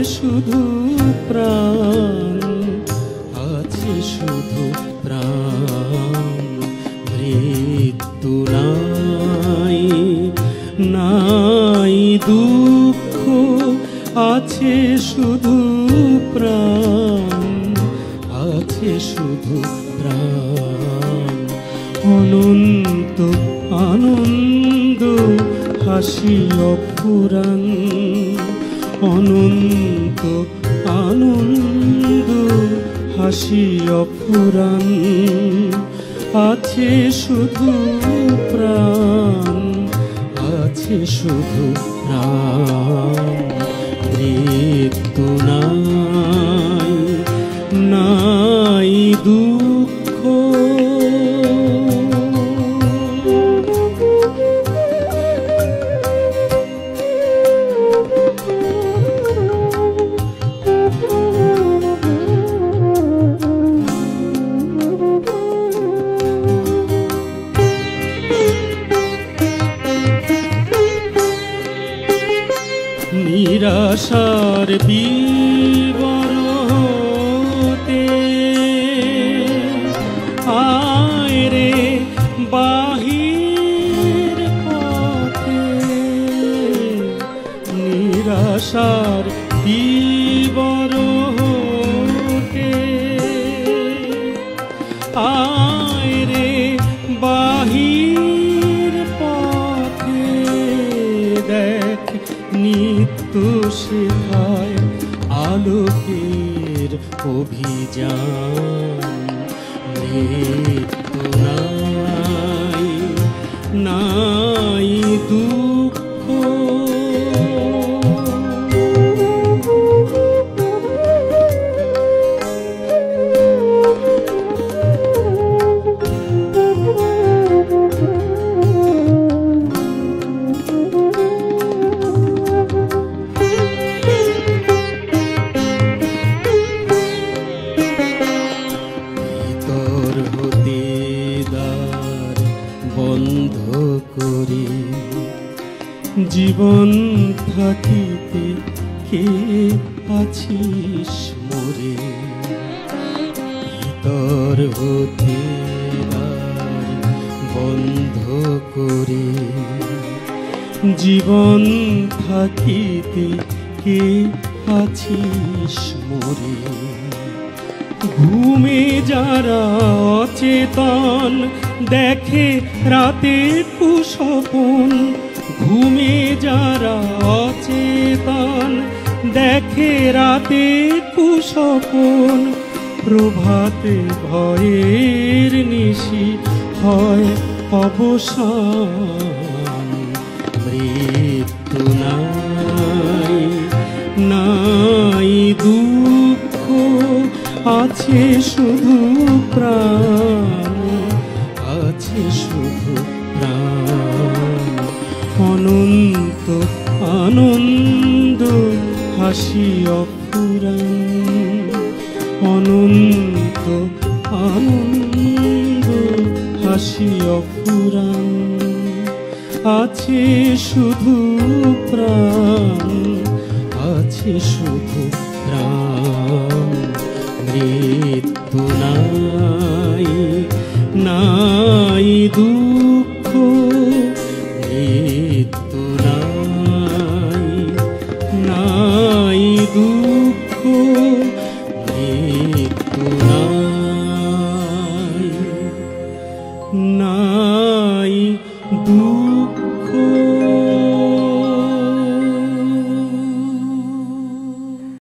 শুধু প্রাণ, আছে শুধু প্রাণ। মৃত্যু নাই, নাই দুঃখ, আছে শুধু প্রাণ, আছে শুধু প্রাণ। অনন্ত আনন্দ হাসি অফুরান, অনন্ত আনন্দ হাসি অফুরান। আছে শুধু প্রাণ, আছে শুধু প্রাণ। মৃত্যু নাই, নাই দুঃখ। নিরাশার বিবরতে আয় রে বাহির পথে, নিরাশার বিবরতে আয় রে বাহির পথে। দেখ নিত্য শেখায় আলোকের অভিযান। মৃত্যু নাই, নাই দুঃখ। বন্ধ করে জীবন থাকিতে কে আছিস মোরে। ভিতর হতে দ্বার বন্ধ করে জীবন থাকিতে কে আছিস মোরে। ঘুমে যারা অচেতন দেখে রাতে কুস্বপন, ঘুমে যারা অচেতন দেখে রাতে কুস্বপন। প্রভাতে ভয়ের নিশি হয় অবসান। মৃত্যু নাই, নাই দুঃখ, আছে শুধু প্রাণ, আছে শুধু প্রাণ। অনন্ত আনন্দ হাসি অফুরান, অনন্ত আনন্দ হাসি অফুরান। আছে শুধু প্রাণ, আছে শুধু প্রাণ। মৃত্যু নাই, নাই দুঃখ।